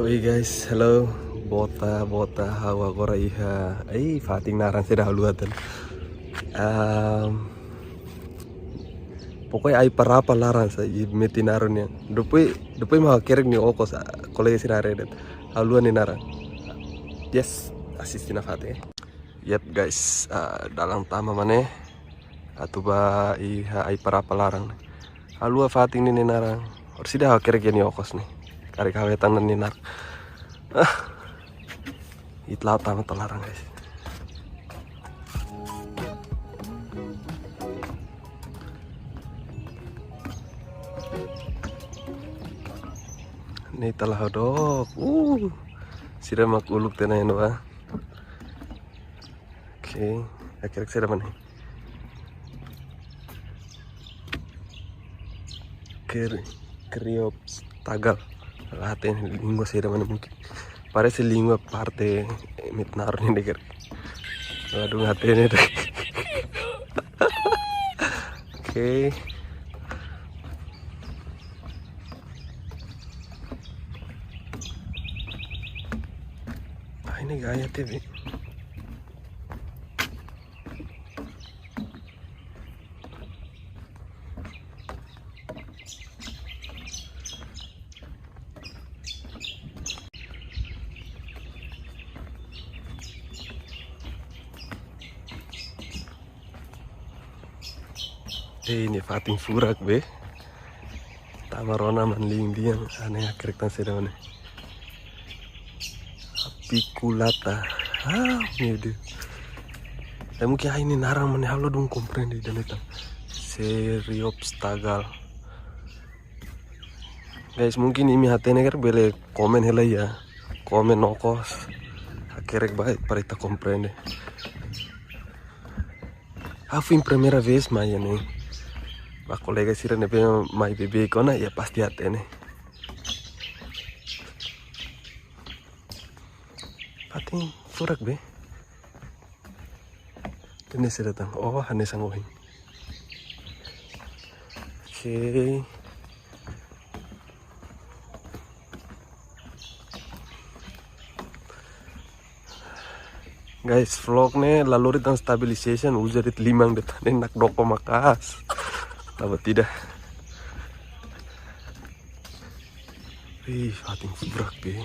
Oi guys, halo. Bota hawa gora iha. Fating naran sida haluatan. Um, Pokoknya ai parapa laran sa i metinaron ya. Dupui mah kerek ni okos kolega sirare det. Haluan ni naran. Yes, asistina fate. Yep guys, dalang tama mane. Atuba iha ai parapa larang. Halua fating ni narang. Or sida kerek ni okos nih. Kari kawetan ni nar. Itlaut tama larang guys. Ni talah dok. Sira mak uluk tenay no ah. Oke, akhirnya sira mana? Kriop tagal. Lahatin lingua sira mana mungkin. Parece lingua parte mitnar ni negeri. Aduh ngatain itu. Oke. Ini gaya TV. Ini fating furak be. Tamarona manling diang aneh akhirnya tan sira mana. Piculata. Meu Deus. Mungkin ini narang mana halo dong comprende dan itu. Seriops tagal. Guys, mungkin ini hatene kan bele komen hela ya. Komen nokos. Akhirnya baik para kita comprende. Fui em primeira vez, mas né. A colega sira ne bem mai bebê kona ya pasti hatene. Pating furak be. Ini sira tang. Oh, hane sangohin. Oke. Guys, vlog nih lalu ritang stabilization ujarit limang detan enak doko makas. Tapi tidak. Fating furak be.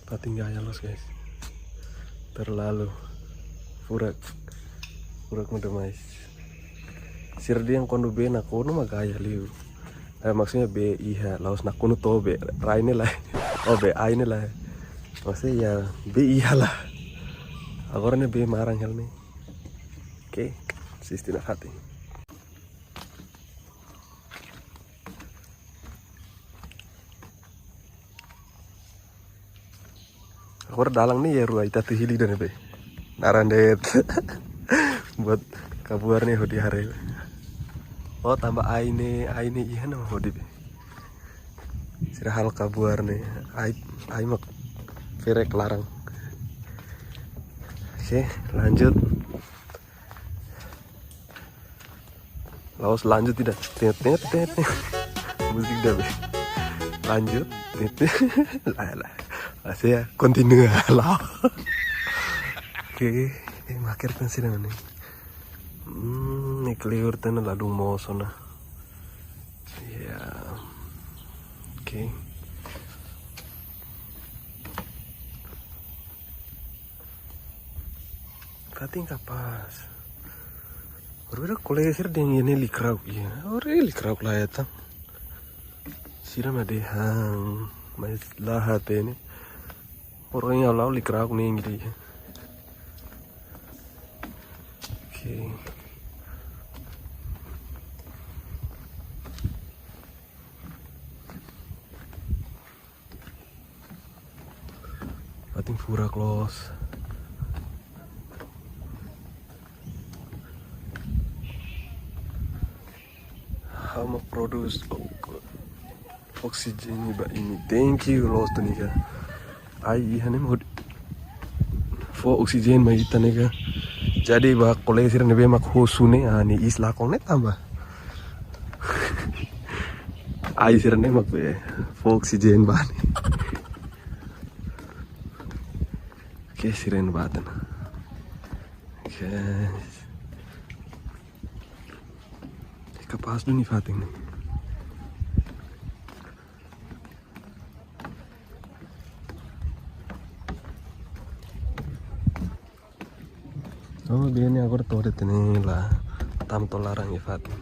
Fating gaya los guys. Terlalu furak muda mais. Sirdi yang kono be nak kono magaya liu. Maksudnya be iha laos nak kono to be raine lah. Oh be aine lah. Maksudnya ya be iha lah. Agorane be marang hal nih. Oke, sistina hati. Aku dalang nih ya ruai tatu hili dan be. Narandet. Buat kabuar nih hodi hari. Oh tambah aine iya no hodi be. Sira hal kabuar nih. Ai mak verek larang. Oke, lanjut. Laos lanjut tidak. Tet. Musik dah be. Lanjut. Lah. Masih ya, continue lah. Oke, makir kan sih nih. Nih clear tanah lalu mau sona. Ya, oke. Kating kapas. Berbeda kolega sih yang ini likrauk ya. Orang likrauk lah ya tang. Siram ada hang, mas lahat ini. Orangnya lau likrauk nih gitu ya. Oke. Fating furak los. Hama produce oxygen ini. Thank you Los Tunika. Ai hane mod for oxygen mai tanega. Jadi bah kolesir nebe mak hosune ani isla kone tambah. Ai sirne mak be for oxygen bani. Oke siren batan. Guys. Kapas dun ifating nih. Oh, dia ini aku tahu deh ini lah, tam tolarang ifating.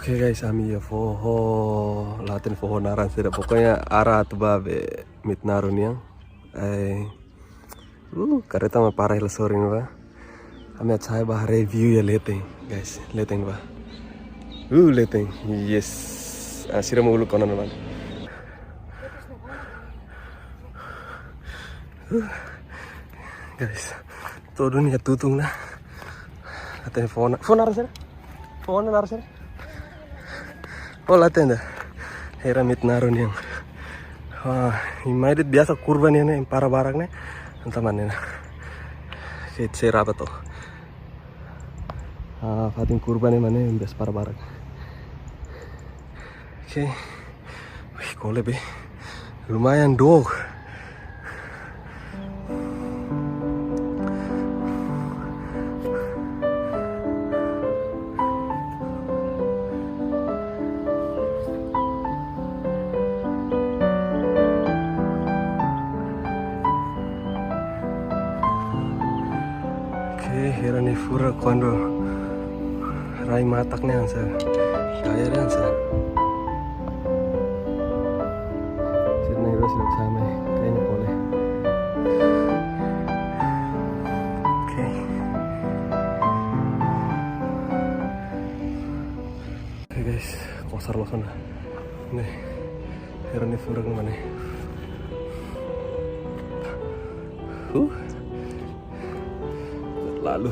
Oke guys, ami ya foho latin foho naran seda pokoknya arah babe mit narun yang kareta ma parah lesorin ba ami achai bah review ya leteng guys leteng ba leteng yes asira mo ulo kono naman guys todo niya tutung na atin phone naran seda phone naran seda. Oh latenda, hera mit narun yang, ini biasa kurban yang para barang nih, teman-teman nih, kayak cerapa tuh, fatin kurban yang mana yang biasa para barang, oke, wih kole be, lumayan dog. Era ni fura quando rai matak nih ansa kaya deh ansa sini gue siap sama kayaknya boleh oke guys kosar lo sana nih era ni fura kemana lalu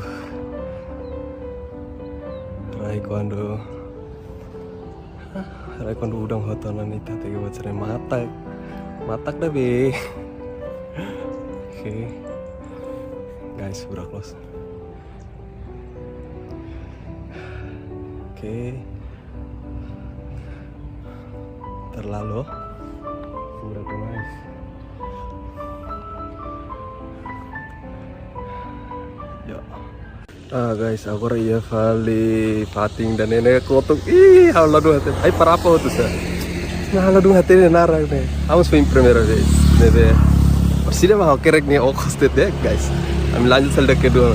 rai kondo udang hotonan itu tadi buat cari matak dah be oke guys udah close oke terlalu udah nice. Guys, aku iya vali pating dan nenek kotok. Ih, halo dua hati. Ay para apa tuh sa? Nah, halo dua hati narang nih. Vamos para primeira vez. Nebe. Persida mah kerek nih okos deh guys. Kami lanjut salda kedua.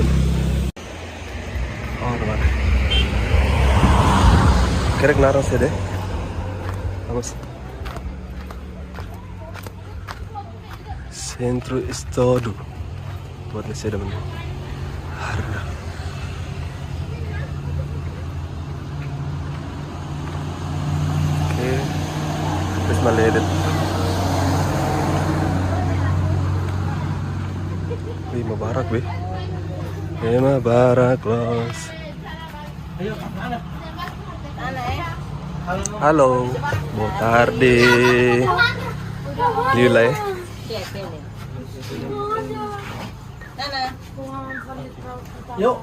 Oh, teman. Kerek narang sih deh. Vamos. Centro Estado. Buat saya teman. Harga. Terus maledet. Wih, mabarak weh. Emma Bara close. Halo, boa tarde. Lila ya? Yuk.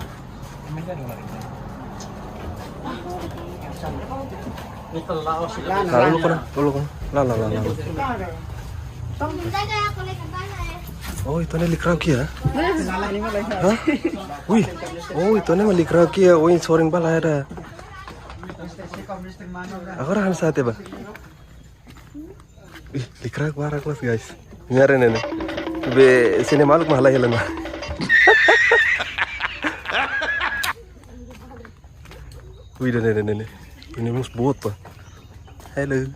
Lalu kena, Lala. Oh, itu nih likraki ya? Hah? Wih, oh itu nih likraki ya? Wih, soring bala ada. Aku rahan saat ya, Bah? Ih, likrak warak los guys. Nyari nih. Be sini maluk malah hilang. Wih, nih. Ini mus bot, Pak. Halo.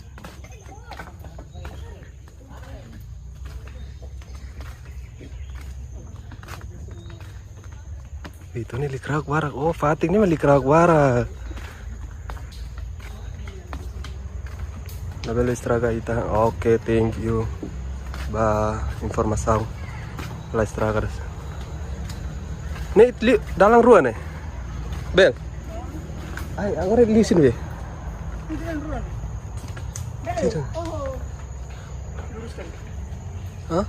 Itu nih likrak warak. Oh, Fatik ini mah likrak warak. Nabel estraga ita. Oke, thank you. Ba informasi la estraga. Nih, dalang ruan nih. Bel. Ay, agora li sini be. Tidak. Hah?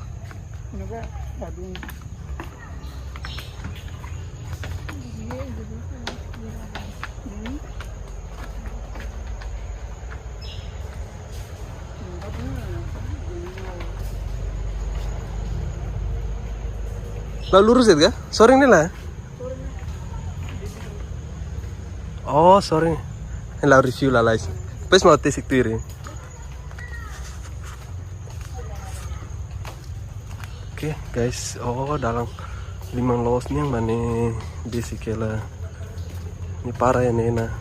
Lah lurus ya, ga? Sorry nih lah. Oh, sorry. Ini lah review lah guys. Pas mau tes itu ini. Oke, guys. Oh, dalam 5 los nih yang mana basic lah. Ini parah ya Nena.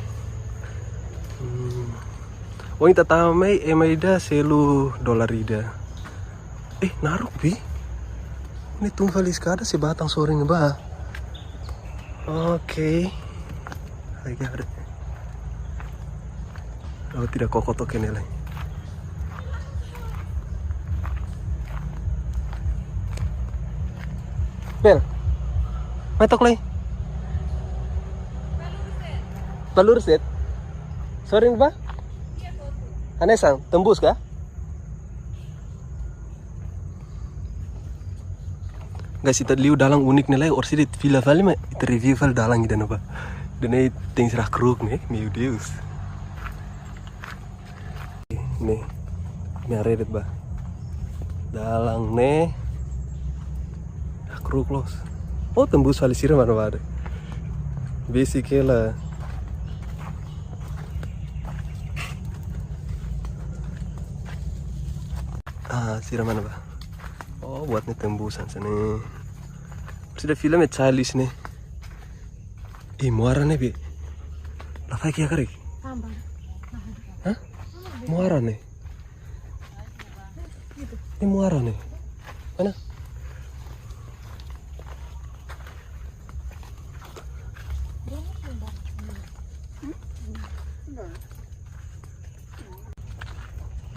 Oh, ini tahu mai emaida selu $1. Naruk bi. Ini tunggal iskada si batang soring ba. Oke. I got it. Oh, tidak kokotok ini lagi. Bel, metok lagi. Pelur set. Soring ba? Aneh sang, tembus kah? Guys, itu liu dalang unik nilai orsi di Villa Valley mah itu review file dalang gitu napa. Dan ini ting serah kruk nih, meu Deus. Nih, meredet bah. Dalang nih, kruk los. Oh, tembus Valley sirah mana ada. Basic lah. Sirah mana bah? Oh, buat nih tembusan sini. Sudah filmnya childish nih. Muara nih bi. Lafai kia kari? Hah? Muara nih. Ini muara nih. Mana?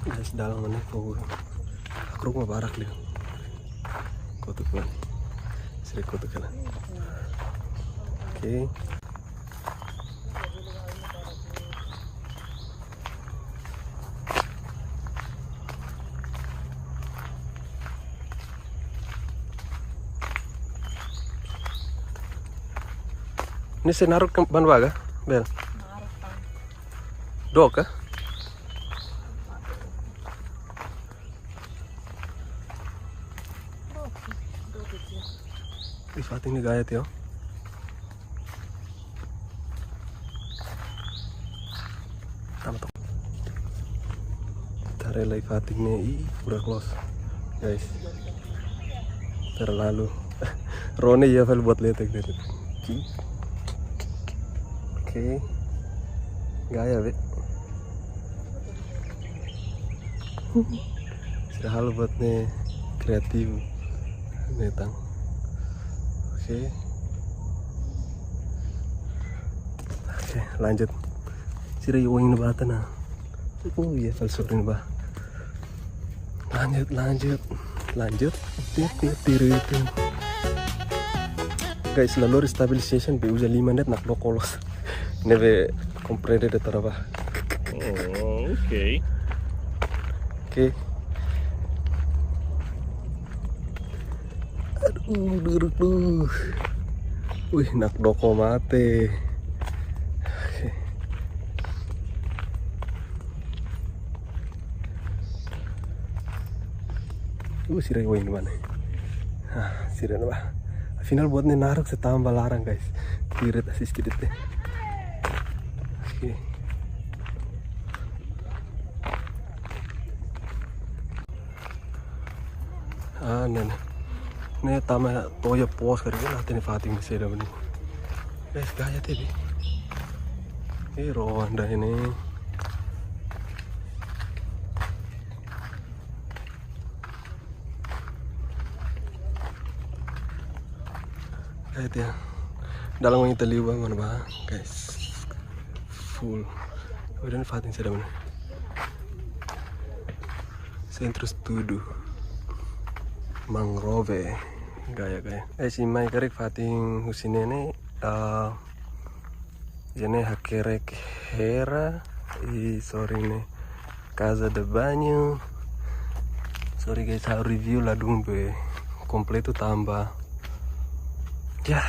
Guys, dalam mana kau? Aku mau barak lihat. Kotuk mana? Seri kotuk kan? Oke. Ini saya naruh ke mana baga, Bel? Dok kah? Fatik ini gayat ya. Sama tuh. Tarik lagi Fatik nih, udah close, guys. Terlalu. Roni ya file buat letek dari. Oke. Gaya be. Sudah hal buat nih kreatif, netang. Oke, lanjut. Sira yuwing na bata na. Oh iya, falsurin ba? Lanjut. Tiru itu. Guys, la loro stabilization be usa 5 net nak lo kolos. Neve comprende de tarava. Oh, okay. Oke. Aduh, duruk tuh. Wih, nak doko mate. Si Rewa ini mana? Si Rewa. Final buat nih naruh setambah larang guys. Tiret asis tiret deh. Oke. Nih tama toya pos karena nanti nih Fatim masih ada benih. Guys, gaya tadi. Rwanda ini. Kayak ya, dalam wangi teliwa mana bah, guys, full. Udah nih Fatin sudah mana? Sentro Studio, mangrove, gaya. Si mai kerek Fatin husine ini, jene hakerek hera, sorry nih, casa de banyo. Sorry guys, harus review lah dong be, komplit tuh tambah. Ya,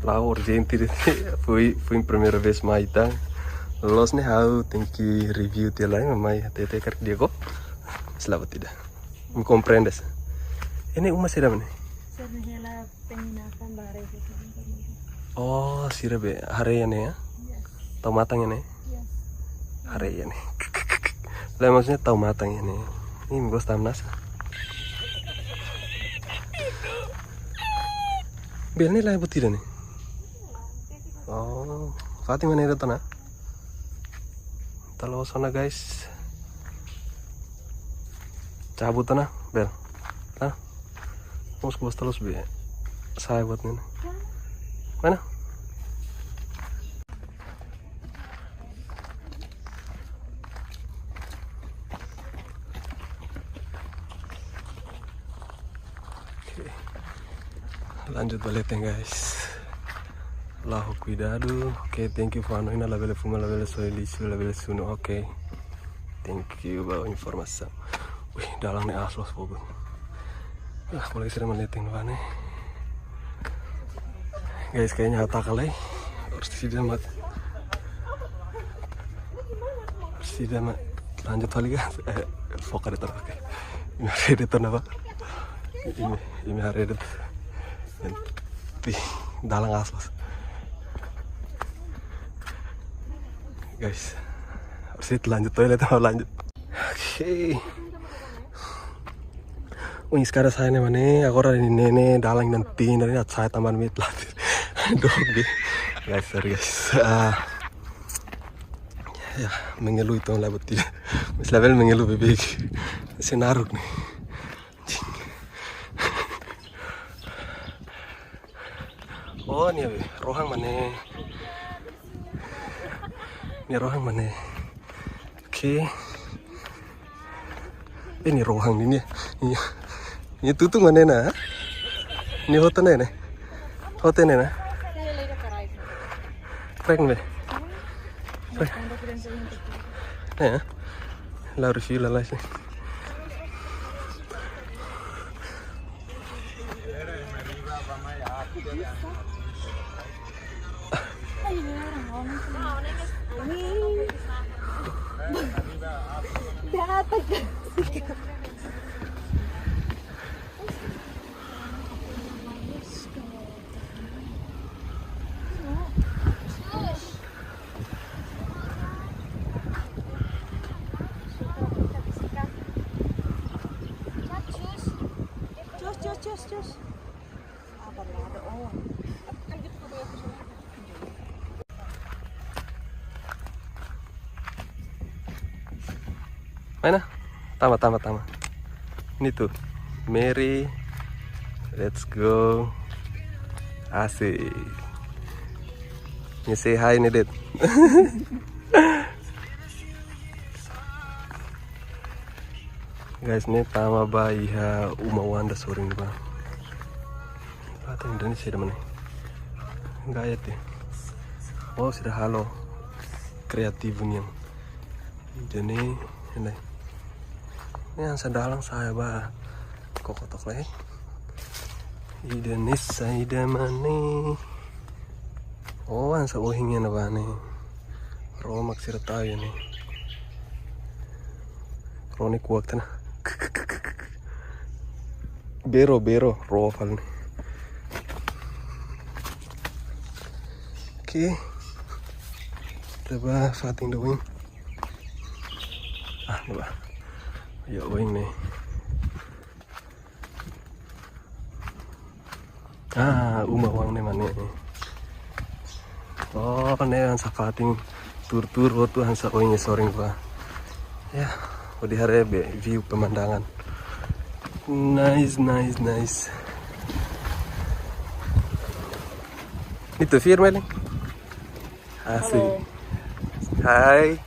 lá urgente foi a primeira vez mais então los nih how tem que review dia lain mamai até kerja dia kok selamat tidak me compreendes ini uma sira mana Sarnihela penginapan bare. oh sira be hari ini ya tahu matang ini Yes. hari ini lah maksudnya tahu matang ini gue stamnas Bel nih lah tidak nih. Oh, Fatima nih datang na. Kalau sana guys, cabut na, Bel. Nah, mus bos terus be. Saya buat nih. Mana? Lanjut baletnya guys. Allahu cuidado. Oke, thank you for anoina la belle fuma la belle soilisu la belle suno. Oke. Thank you bawa informasi. Wih, dalang nih aslos pokok. Mulai sering melihatin mana. Guys, kayaknya hata kali. Harus tidak mat. Lanjut kali kan. Fokus editor oke. Ini hari editor apa? Ini hari editor. Dalang aslos guys, harus lanjut toilet mau lanjut. Oke. Wih, sekarang saya nih mana? Aku orang ini nenek dalang dan tin dari saya tambahan mit lah. Doge, guys, sorry guys. Ya, mengeluh itu lah betul. Mas level mengeluh bebek. Senaruk nih. Oh ini rohang mana? Ini rohang mana? Oke. Ini rohang ini. Ini tutup mana na? Ini hotel nih. Hotel nih na? Keren deh. Ya. La review la sih. Cus. Apa ada? Oh. Kan gitu tuh banyak kesana. Mana? Tama. Ini tuh, Mary. Let's go. Asik. Ini say hi nih, Det. Guys, ini tama ba iha umawanda soring ba. Indonesia dah mana? Gaya tuh. Oh sudah halo. Kreatif union. Jadi ini yang sedalang saya bah. Kokotok leh. Indonesia ida mana? Oh ang sa uhingnya na ba nih? Romak sira tayo nih. Roni kuwag ta na. Bero rofal nih. Oke. Diba fating the wing. Diba. Yo wing nih. Umawang nih mana nih. Oh, nih sa fating tur waktu hansa wingnya soring pa. Ya, di hari view pemandangan. Nice. Itu firma nih. Asik. Hai.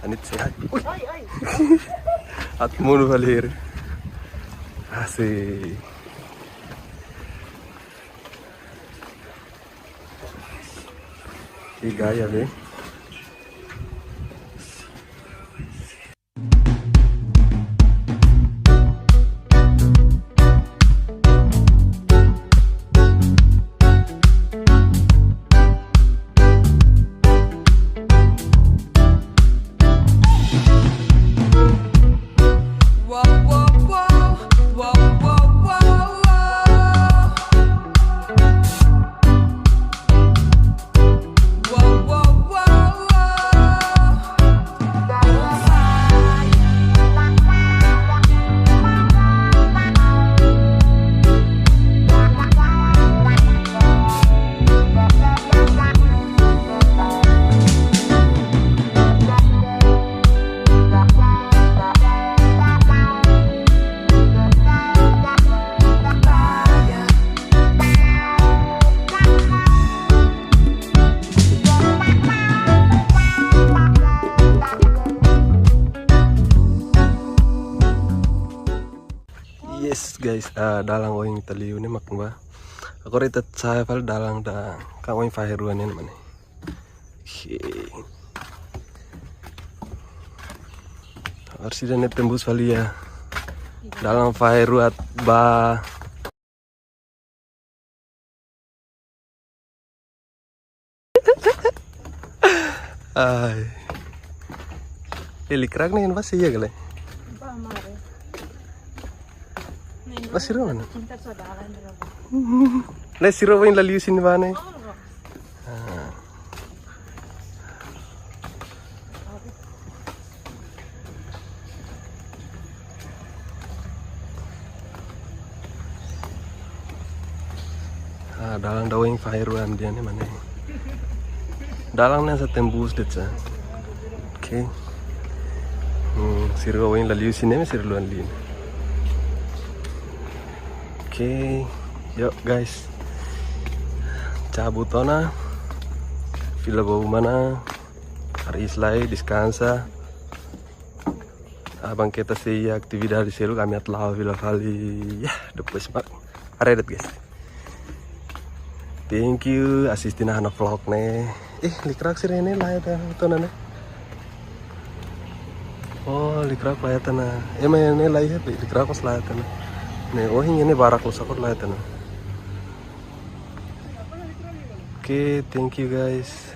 Anit say hi. Uy. At mulu halir. Asik. Gaya deh. Yes guys, dalang oing taliu ni makan ba. Ako rita saya fal dalang da kang oing faheruan ni mana. Arsida net tembus fali ya. Dalang faheruat ba. Ay. Ilikrak nih pasti ya gale. Masih mana? Cinta saudara nila. Nah, si Rawa yung laliusin ni Bane. Dalang daw yung fireworm diyan ni mana? Dalang na sa tembus dit sa. Okay. Si Rawa yung laliusin ni si Rawan lin. Okay, yuk guys, cabut na, fila bau mana, hari islay, descansa, abang kita sih aktivitas di sini kami atlah fila kali, ya, depois mak, aredet guys. Thank you, asistin anak vlog nih, likrak sih ini lah ya, itu nana. Oh, likrak lah ya tanah, emang ini lah ya, likrak pas lah ya tanah. Nih, oh ini barak lo sakot lah itu. Okay, thank you guys.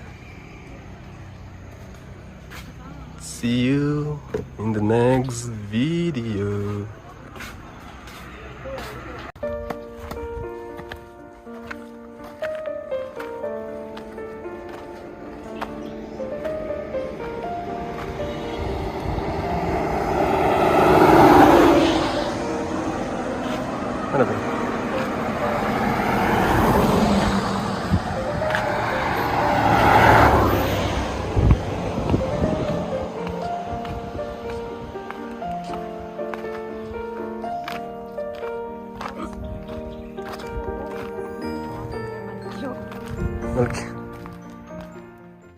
See you in the next video. Mana ba? Okay.